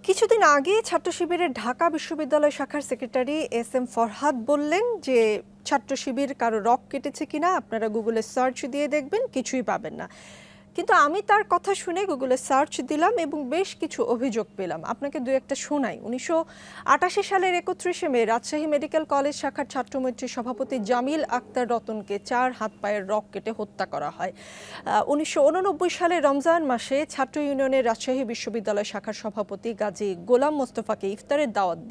কিছুদিন আগে ছাত্র শিবিরের ঢাকা বিশ্ববিদ্যালয় শাখার সেক্রেটারি এস এম ফরহাদ বললেন যে ছাত্র শিবির কারো রক কেটেছে কিনা আপনারা গুগলে সার্চ দিয়ে দেখবেন, কিছুই পাবেন না। কিন্তু আমি তার কথা শুনে গুগলে সার্চ দিলাম এবং বেশ কিছু অভিযোগ পেলাম। আপনাকে দু একটা শোনাই। 1988 সালের 31শে মে রাজশাহী মেডিকেল কলেজ শাখার ছাত্রমৈত্রী সভাপতি জামিল আক্তার রতনকে 4 হাত পায়ের রক কেটে হত্যা করা হয়। 1989 সালে রমজান মাসে ছাত্র ইউনিয়নের রাজশাহী বিশ্ববিদ্যালয় শাখার সভাপতি গাজী গোলাম মোস্তফাকে ইফতারের দাওয়াত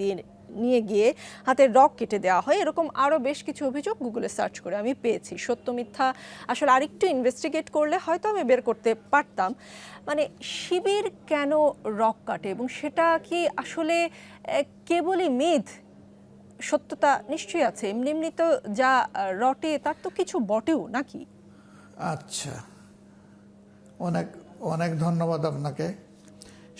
নিয়ে গিয়ে হাতের রক কেটে দেওয়া হয়। এরকম আরও বেশ কিছু অভিযোগ গুগলে সার্চ করে আমি পেয়েছি। সত্য মিথ্যা আসলে আরেকটু ইনভেস্টিগেট করলে হয়তো আমি বের করতে পারতাম। মানে শিবির কেন রক কাটে এবং সেটা কি আসলে কেবলই মিথ? সত্যতা নিশ্চয়ই আছে। এমনি এমনি তো যা রটে তার তো কিছু বটেও নাকি? আচ্ছা, অনেক অনেক ধন্যবাদ আপনাকে।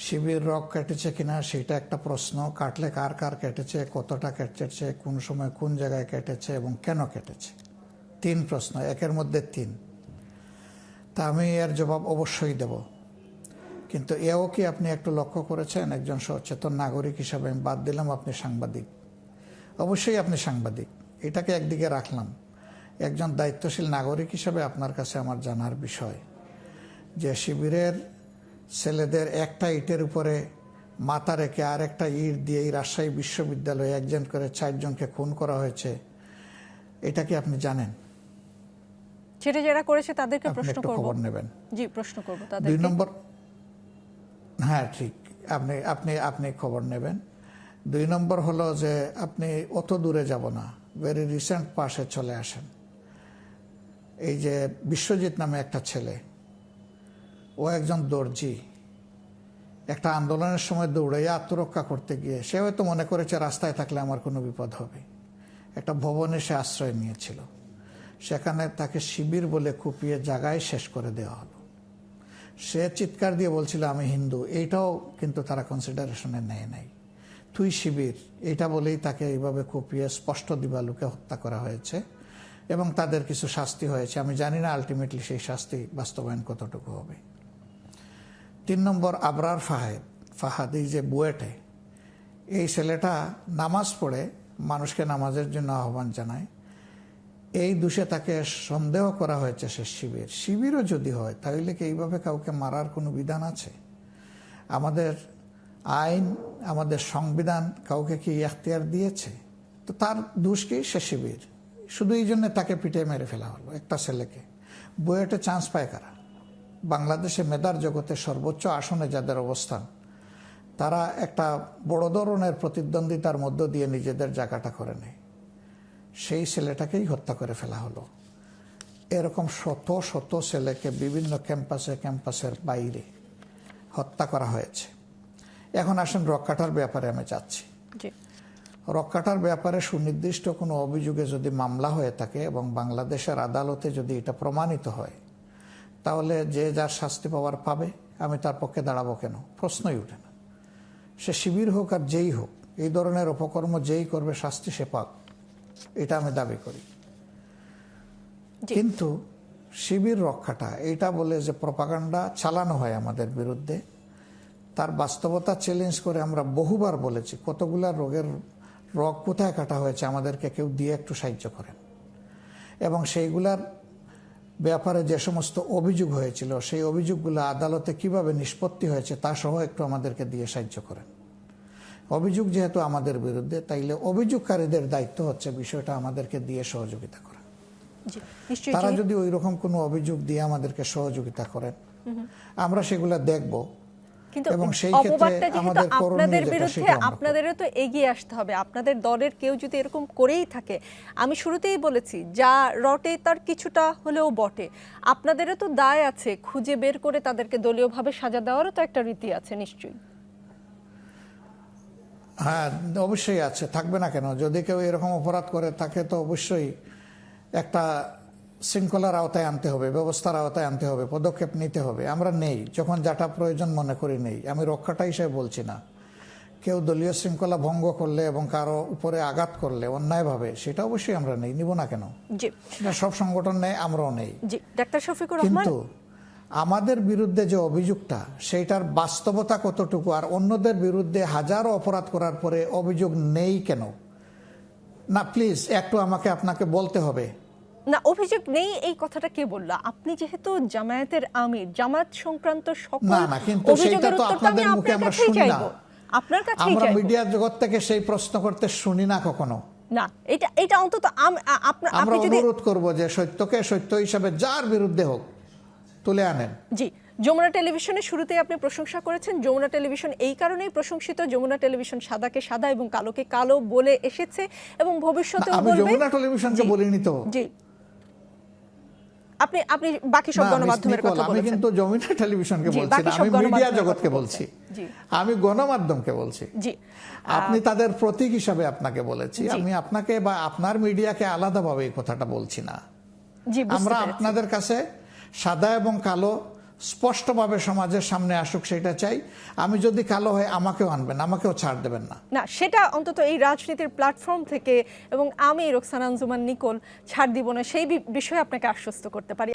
শিবির রক কেটেছে কিনা সেটা একটা প্রশ্ন। কাটলে কার কার কেটেছে, কতটা কেটেছে, কোন সময় কোন জায়গায় কেটেছে এবং কেন কেটেছে, 3 প্রশ্ন, একের মধ্যে 3। তা আমি এর জবাব অবশ্যই দেব। কিন্তু এও কি আপনি একটু লক্ষ্য করেছেন, একজন সচেতন নাগরিক হিসাবে আমি বাদ দিলাম আপনি সাংবাদিক, অবশ্যই আপনি সাংবাদিক, এটাকে একদিকে রাখলাম। একজন দায়িত্বশীল নাগরিক হিসাবে আপনার কাছে আমার জানার বিষয় যে শিবিরের ছেলেদের একটা ইটের উপরে মাথা রেখে আর একটা ইট দিয়ে এই রাজশাহী বিশ্ববিদ্যালয়ে একজন করে 4 জনকে খুন করা হয়েছে, এটা কি আপনি জানেন? সেটা যারা করেছে তাদেরকে আপনি প্রশ্ন একটু করব। খবর নেবেন। জি, প্রশ্ন করব তাদেরকে। 2 নম্বর, হ্যাঁ ঠিক, আপনি আপনি আপনি খবর নেবেন। 2 নম্বর হলো যে আপনি অত দূরে যাব না, ভেরি রিসেন্ট পাশে চলে আসেন। এই যে বিশ্বজিৎ নামে একটা ছেলে, ও একজন দর্জি, একটা আন্দোলনের সময় দৌড়াইয়া আত্মরক্ষা করতে গিয়ে সে হয়তো মনে করেছে রাস্তায় থাকলে আমার কোনো বিপদ হবে, একটা ভবনে সে আশ্রয় নিয়েছিল। সেখানে তাকে শিবির বলে কুপিয়ে জায়গায় শেষ করে দেওয়া হলো। সে চিৎকার দিয়ে বলছিল আমি হিন্দু, এইটাও কিন্তু তারা কনসিডারেশনে নেয় নাই। তুই শিবির, এটা বলেই তাকে এইভাবে কুপিয়ে স্পষ্ট দিবালুকে হত্যা করা হয়েছে এবং তাদের কিছু শাস্তি হয়েছে। আমি জানি না আলটিমেটলি সেই শাস্তি বাস্তবায়ন কতটুকু হবে। 3 নম্বর, আবরার ফাহাদ, এই যে বুয়েটে, এই ছেলেটা নামাজ পড়ে মানুষকে নামাজের জন্য আহ্বান জানায়। এই দোষে তাকে সন্দেহ করা হয়েছে সে শিবিরও যদি হয় তাহলে কি এইভাবে কাউকে মারার কোনো বিধান আছে? আমাদের আইন, আমাদের সংবিধান কাউকে কি এখতিয়ার দিয়েছে? তো তার দোষ কি? সে শিবির। শুধু এই জন্য তাকে পিটে মেরে ফেলা হলো একটা ছেলেকে। বুয়েটে চান্স পায় কারা? বাংলাদেশে মেধার জগতে সর্বোচ্চ আসনে যাদের অবস্থান, তারা একটা বড় ধরনের প্রতিদ্বন্দ্বিতার মধ্য দিয়ে নিজেদের জায়গাটা করে নেয়। সেই ছেলেটাকেই হত্যা করে ফেলা হলো। এরকম শত শত ছেলেকে বিভিন্ন ক্যাম্পাসের বাইরে হত্যা করা হয়েছে। এখন আসেন রক কাটার ব্যাপারে আমি চাচ্ছি। রক কাটার ব্যাপারে সুনির্দিষ্ট কোনো অভিযোগে যদি মামলা হয়ে থাকে এবং বাংলাদেশের আদালতে যদি এটা প্রমাণিত হয়, তাহলে যে যার শাস্তি পাওয়ার পাবে। আমি তার পক্ষে দাঁড়াবো কেন? প্রশ্নই উঠে না। সে শিবির হোক আর যেই হোক, এই ধরনের অপকর্ম যেই করবে শাস্তি সে পাক, এটা আমি দাবি করি। কিন্তু শিবির রক্ষাটা এটা বলে যে প্রপাগান্ডা চালানো হয় আমাদের বিরুদ্ধে, তার বাস্তবতা চ্যালেঞ্জ করে আমরা বহুবার বলেছি কতগুলা রোগের রগ কোথায় কাটা হয়েছে আমাদেরকে কেউ দিয়ে একটু সাহায্য করেন। এবং সেইগুলার ব্যাপারে যে সমস্ত অভিযোগ হয়েছিল সেই অভিযোগগুলো আদালতে কিভাবে নিষ্পত্তি হয়েছে তা সহ একটু আমাদেরকে দিয়ে সাহায্য করেন। অভিযোগ যেহেতু আমাদের বিরুদ্ধে, তাইলে অভিযোগকারীদের দায়িত্ব হচ্ছে বিষয়টা আমাদেরকে দিয়ে সহযোগিতা করা। তারা যদি ওই রকম কোনো অভিযোগ দিয়ে আমাদেরকে সহযোগিতা করেন, আমরা সেগুলা দেখব। কিন্তু এবং সেই ক্ষেত্রে আমাদের আপনাদের বিরুদ্ধে আপনাদেরও তো এগিয়ে আসতে হবে। আপনাদের দলের কেউ যদি এরকম করেই থাকে, আমি শুরুতেই বলেছি যা রটে তার কিছুটা হলেও বটে, আপনাদেরও তো দায় আছে খুঁজে বের করে তাদেরকে দলীয়ভাবে সাজা দেওয়ারও তো একটা রীতি আছে নিশ্চয়ই। হ্যাঁ, অবশ্যই আছে, থাকবে না কেন? যদি কেউ এরকম অপরাধ করে তাকে তো অবশ্যই একটা শৃঙ্খলার আওতায় আনতে হবে, ব্যবস্থার আওতায় আনতে হবে, পদক্ষেপ নিতে হবে। আমরা নেই, যখন যাটা প্রয়োজন মনে করি নেই। আমি রক্ষাটা হিসেবে বলছি না। কেউ দলীয় শৃঙ্খলা ভঙ্গ করলে এবং কারো উপরে আঘাত করলে অন্যায়ভাবে, সেটা অবশ্যই আমরা নেই, নিব না কেন? সেটা সব সংগঠন নেই, আমরাও নেই। জি, ডাক্তার শফিকুর রহমান। কিন্তু আমাদের বিরুদ্ধে যে অভিযোগটা সেইটার বাস্তবতা কতটুকু, আর অন্যদের বিরুদ্ধে হাজারো অপরাধ করার পরে অভিযোগ নেই কেন? না প্লিজ একটু আমাকে আপনাকে বলতে হবে। না, অভিযোগ নেই এই কথাটা কে বললো? আপনি যেহেতু জামায়াতের আমির, জামাত সংক্রান্ত সকল না কিন্তু সেইটা তো আপনাদের মুখে আমরা শুনি না, আপনার কাছেই আমরা চাইবো। মিডিয়া জগৎ থেকে সেই প্রশ্ন করতে শুনি না কখনো। না, এটা অন্তত আমরা আপনি যদি অনুরোধ করব যে সত্যকে সত্য হিসাবে যার বিরুদ্ধে হোক তুলে আনেন। জি, যমুনা টেলিভিশনের শুরুতেই আপনি প্রশংসা করেছেন। যমুনা টেলিভিশন এই কারণেই প্রশংসিত, যমুনা টেলিভিশন সাদাকে সাদা এবং কালোকে কালো বলে এসেছে এবং ভবিষ্যতেও আমি বলবে। যমুনা টেলিভিশনকে বলিনি তো। জি, আপনি বাকি সব গণমাধ্যমের কথা আমি বলেছেন। কিন্তু যমুনা টেলিভিশনকে জি, বলছি বাকি না, সব আমি মিডিয়া গণমাধ্যমের জগৎকে কথা বলছি, জি। আমি গণমাধ্যমকে বলছি। জি, আপনি তাদের প্রতীক হিসাবে আপনাকে বলেছি, জি। আমি আপনাকে বা আপনার মিডিয়াকে আলাদাভাবে এই কথাটা বলছি না। জি, বুঝতে আমরা পেরেছি। আপনাদের কাছে সাদা এবং কালো স্পষ্টভাবে সমাজের সামনে আসুক সেটা চাই। আমি যদি কালো হয় আমাকেও আনবেন, আমাকেও ছাড় দেবেন না। না, সেটা অন্তত এই রাজনীতির প্ল্যাটফর্ম থেকে এবং আমি রোকসানা আঞ্জুমান নিকোল ছাড় দিব না, সেই বিষয়ে আপনাকে আশ্বস্ত করতে পারি।